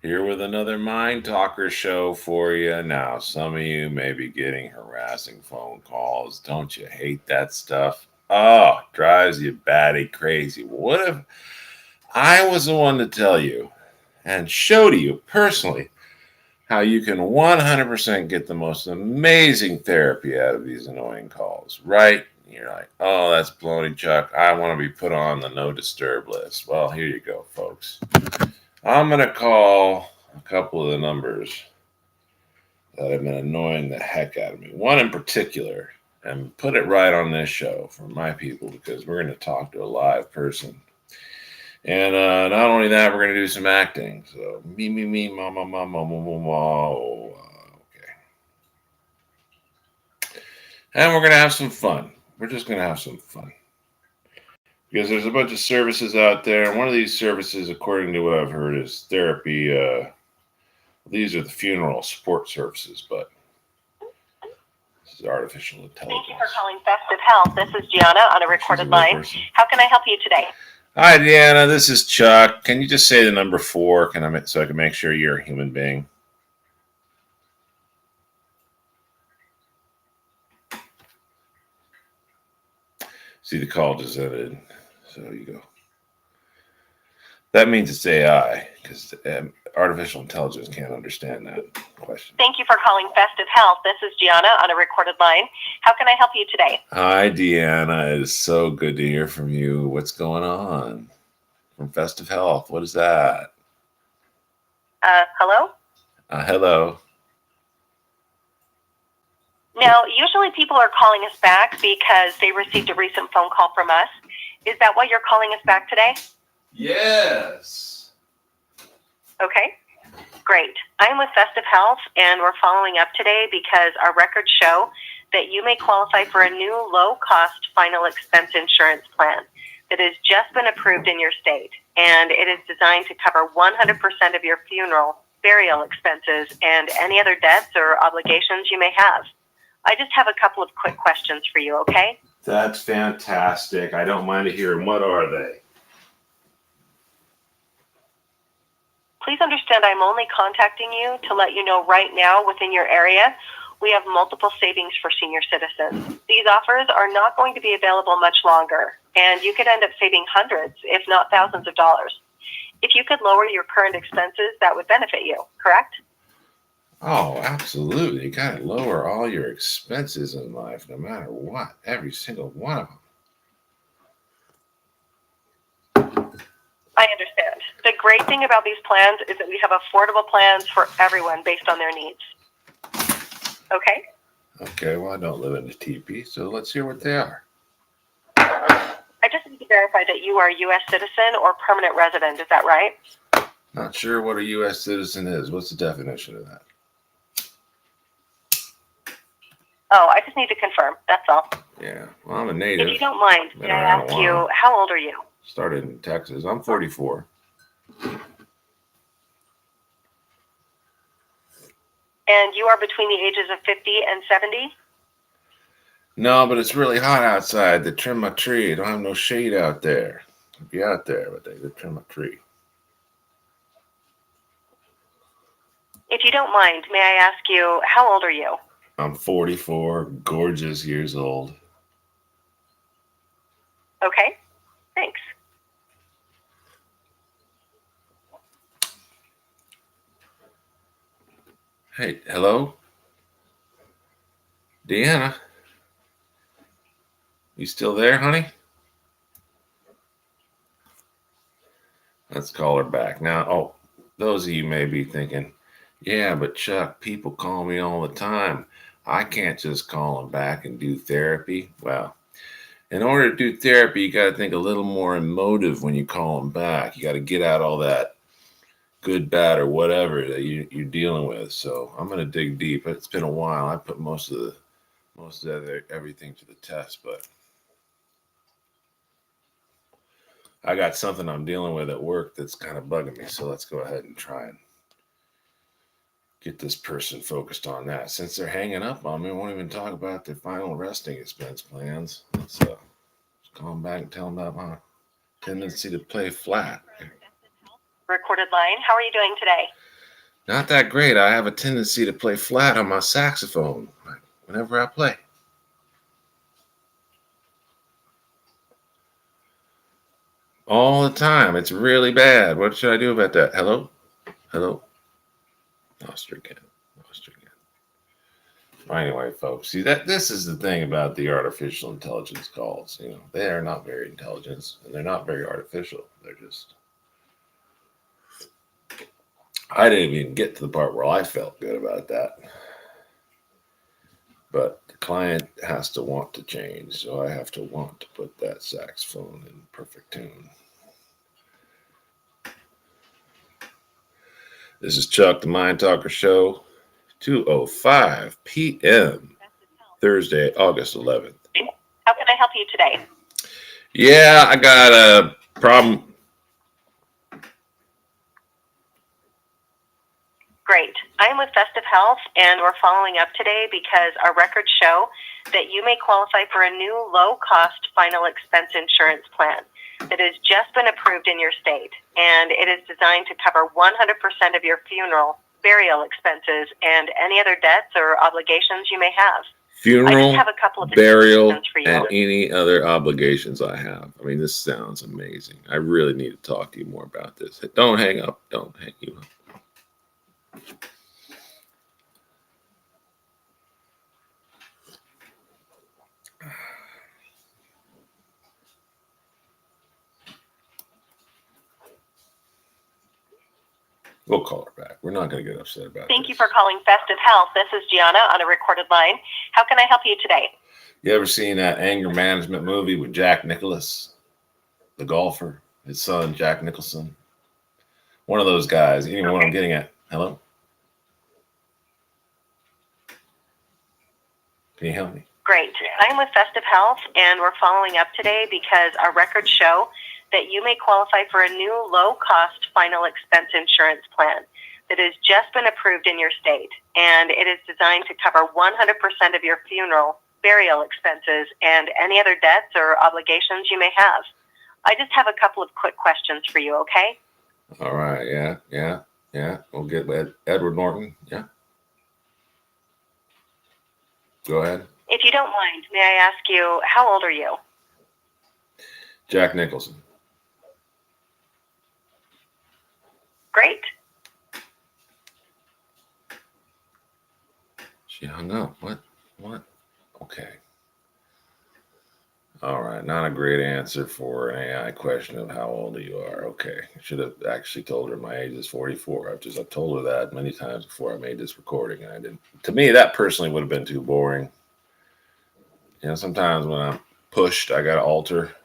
Here with another Mind Talker show for you. Now, some of you may be getting harassing phone calls. Don't you hate that stuff? Oh, drives you batty crazy. What if I was the one to tell you and show to you personally how you can 100% get the most amazing therapy out of these annoying calls, right? You're like, oh, that's baloney, Chuck. I want to be put on the no disturb list. Well, here you go, folks. I'm going to call a couple of the numbers that have been annoying the heck out of me. One in particular, and put it right on this show for my people because we're going to talk to a live person. And not only that, we're going to do some acting. So, me, ma, ma, ma, ma, ma, ma, ma. Okay. And we're going to have some fun. We're just going to have some fun. Because there's a bunch of services out there. And one of these services, according to what I've heard, is therapy. These are the funeral support services, but this is artificial intelligence. Thank you for calling Festive Health. This is Gianna on a recorded line. How can I help you today? Hi, Deanna. This is Chuck. Can you just say the number 4? So I can make sure you're a human being? See, the call just ended. So you go. That means it's AI because artificial intelligence can't understand that question. Thank you for calling Festive Health. This is Gianna on a recorded line. How can I help you today? Hi, Deanna. It is so good to hear from you. What's going on? From Festive Health. What is that? Hello? Hello. Now, usually people are calling us back because they received a recent phone call from us. Is that why you're calling us back today? Yes. Okay, great. I'm with Festive Health, and we're following up today because our records show that you may qualify for a new low-cost final expense insurance plan that has just been approved in your state, and it is designed to cover 100% of your funeral, burial expenses, and any other debts or obligations you may have. I just have a couple of quick questions for you, okay? That's fantastic. I don't mind hearing. What are they? Please understand I'm only contacting you to let you know right now within your area we have multiple savings for senior citizens. These offers are not going to be available much longer, and you could end up saving hundreds, if not thousands of dollars. If you could lower your current expenses, that would benefit you, correct? Oh, absolutely. You got to lower all your expenses in life, no matter what. Every single one of them. I understand. The great thing about these plans is that we have affordable plans for everyone based on their needs. Okay? Okay, well, I don't live in a teepee, so let's hear what they are. I just need to verify that you are a U.S. citizen or permanent resident. Is that right? Not sure what a U.S. citizen is. What's the definition of that? Oh, I just need to confirm. That's all. Yeah, well, I'm a native. If you don't mind, may I ask you, how old are you? Started in Texas. I'm 44. And you are between the ages of 50 and 70? No, but it's really hot outside. They trim my tree. I don't have no shade out there. I'd be out there, but they trim my tree. If you don't mind, may I ask you, how old are you? I'm 44, gorgeous years old. Okay, thanks. Hey, hello? Deanna? You still there, honey? Let's call her back. Now, those of you may be thinking, yeah, but Chuck, people call me all the time. I can't just call them back and do therapy. Well, in order to do therapy, you got to think a little more emotive when you call them back. You got to get out all that good, bad, or whatever that you're dealing with. So I'm going to dig deep. It's been a while. I put most of everything to the test, but I got something I'm dealing with at work that's kind of bugging me. So let's go ahead and try and get this person focused on that. Since they're hanging up on me, won't even talk about their final resting expense plans. Let's call them back and tell them about my tendency to play flat. Recorded line. How are you doing today? Not that great. I have a tendency to play flat on my saxophone whenever I play. All the time. It's really bad. What should I do about that? Hello? Hello? Lost her again. Lost her again. Anyway, folks, see that this is the thing about the artificial intelligence calls. You know, they are not very intelligent and they're not very artificial. They're just. I didn't even get to the part where I felt good about that. But the client has to want to change, so I have to want to put that saxophone in perfect tune. This is Chuck, the Mind Talker Show, 2:05 p.m. Thursday, August 11th. How can I help you today? Yeah, I got a problem. Great. I'm with Festive Health, and we're following up today because our records show that you may qualify for a new low-cost final expense insurance plan that has just been approved in your state, and it is designed to cover 100% of your funeral, burial expenses, and any other debts or obligations you may have. Funeral, burial, and any other obligations I have. I mean, this sounds amazing. I really need to talk to you more about this. Don't hang up. Don't hang you up. We'll call her back. We're not going to get upset about it. Thank you for calling Festive Health. This is Gianna on a recorded line. How can I help you today? You ever seen that anger management movie with Jack Nicklaus, the golfer, his son, Jack Nicholson? One of those guys. You know what I'm getting at. Hello? Can you help me? Great. I'm with Festive Health, and we're following up today because our records show that you may qualify for a new low-cost final expense insurance plan that has just been approved in your state, and it is designed to cover 100% of your funeral, burial expenses, and any other debts or obligations you may have. I just have a couple of quick questions for you, okay? All right. Yeah. We'll get Edward Norton. Yeah. Go ahead. If you don't mind, may I ask you, how old are you? Jack Nicholson. Great. She hung up. What? Okay. All right. Not a great answer for an AI question of how old you are. Okay. I should have actually told her my age is 44. I've told her that many times before I made this recording. And I didn't. To me, that personally would have been too boring. You know, sometimes when I'm pushed, I got to alter.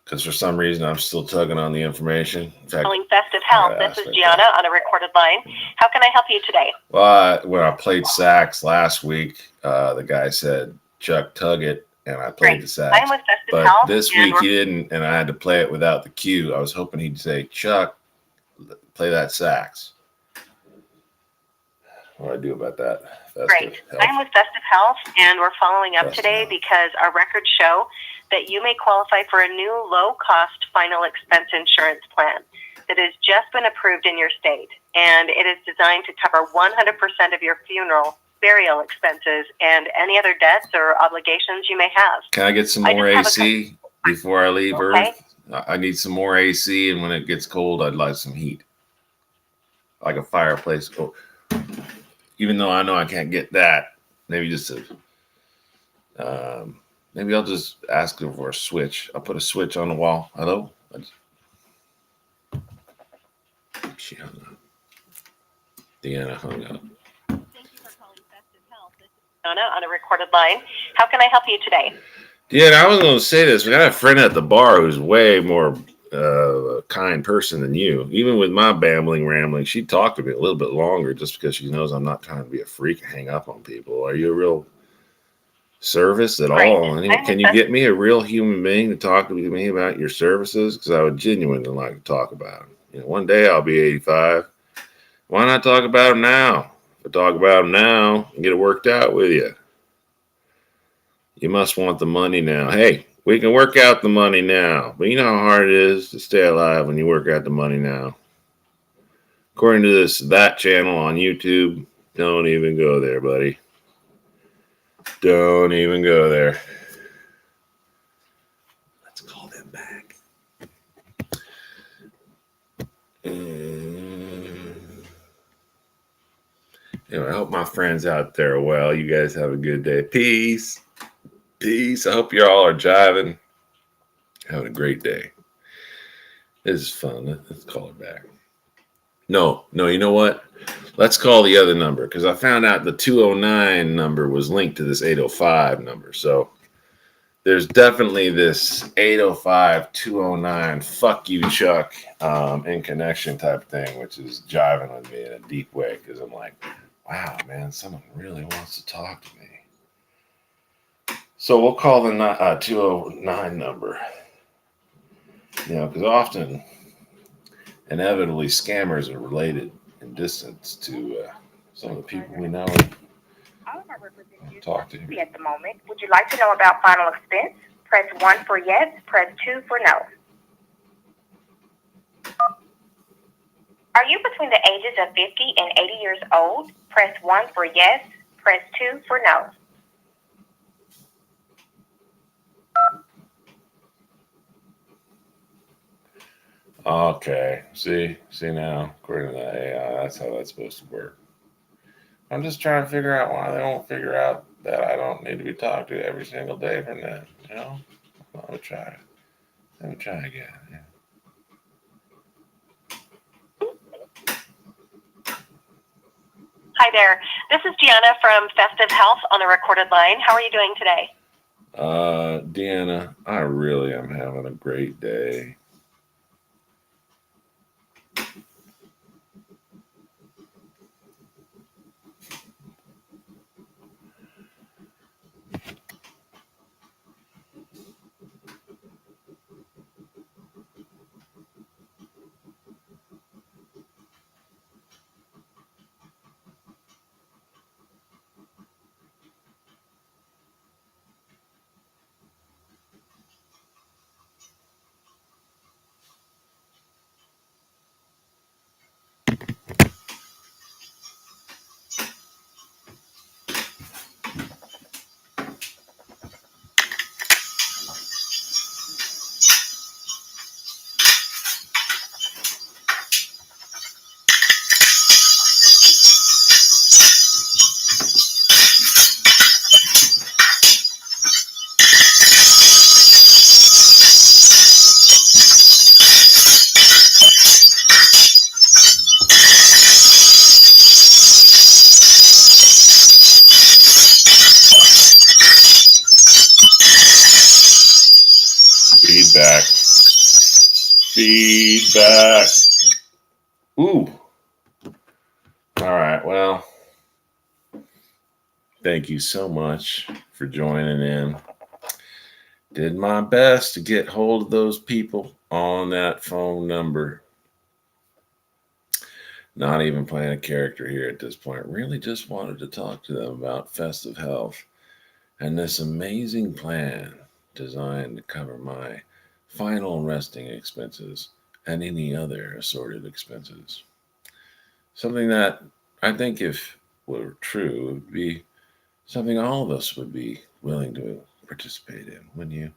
Because for some reason, I'm still tugging on the information. In fact, calling Festive Health. This is Gianna on a recorded line. How can I help you today? Well, when I played sax last week, the guy said, Chuck, tug it. And I played the sax. I'm with Festive but Health, this week he didn't, and I had to play it without the cue. I was hoping he'd say, Chuck, play that sax. What do I do about that? Great. I'm with Festive Health, and we're following up today because our records show that you may qualify for a new low-cost final expense insurance plan that has just been approved in your state, and it is designed to cover 100% of your funeral, burial expenses, and any other debts or obligations you may have. Can I get some more AC before I leave Earth? I need some more AC, and when it gets cold, I'd like some heat. Like a fireplace. Oh, even though I know I can't get that, maybe just maybe I'll just ask them for a switch. I'll put a switch on the wall. Hello? She hung up. Deanna hung up. On a recorded line. How can I help you today? Yeah, I was going to say this. We got a friend at the bar who's way more kind person than you. Even with my rambling, she talked to me a little bit longer just because she knows I'm not trying to be a freak and hang up on people. Are you a real service at all? Can you get me a real human being to talk to me about your services? Because I would genuinely like to talk about them. You know, one day I'll be 85. Why not talk about them now? If I talk about them now and get it worked out with you. You must want the money now. Hey, We can work out the money now, but you know how hard it is to stay alive when you work out the money now. According to that channel on YouTube, don't even go there, buddy. Don't even go there. Let's call them back. Anyway, I hope my friends out there are well. You guys have a good day. Peace. Peace. I hope you all are jiving. Having a great day. This is fun. Let's call it back. No, you know what? Let's call the other number because I found out the 209 number was linked to this 805 number. So there's definitely this 805 209 fuck you, Chuck, in connection type thing, which is jiving with me in a deep way because I'm like, wow, man, someone really wants to talk to me. So we'll call the 209 number. You know, because often, inevitably, scammers are related in distance to some of the people we know. All of our representatives talk to you at the moment. Would you like to know about final expense? Press 1 for yes, press 2 for no. Are you between the ages of 50 and 80 years old? Press 1 for yes, press 2 for no. Okay, see now, according to that AI, that's how that's supposed to work. I'm just trying to figure out why they won't figure out that I don't need to be talked to every single day from that. You know, I would try. Let me try again. Yeah. Hi there. This is Gianna from Festive Health on the recorded line. How are you doing today? Deanna, I really am having a great day. Feedback. Ooh. All right. Well, thank you so much for joining in. Did my best to get hold of those people on that phone number. Not even playing a character here at this point. Really just wanted to talk to them about Festive Health and this amazing plan designed to cover my final resting expenses and any other assorted expenses. Something that I think, if were true, would be something all of us would be willing to participate in, wouldn't you?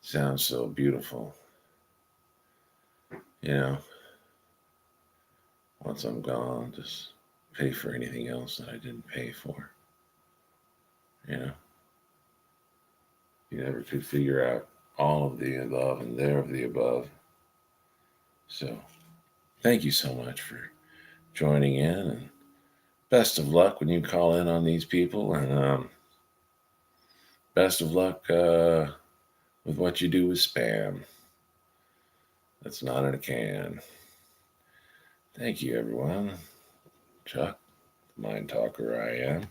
Sounds so beautiful. You know, once I'm gone, just pay for anything else that I didn't pay for. You know, you never could figure out all of the above and there of the above. So, thank you so much for joining in, and best of luck when you call in on these people, and best of luck with what you do with spam. That's not in a can. Thank you, everyone. Chuck, the mind talker I am.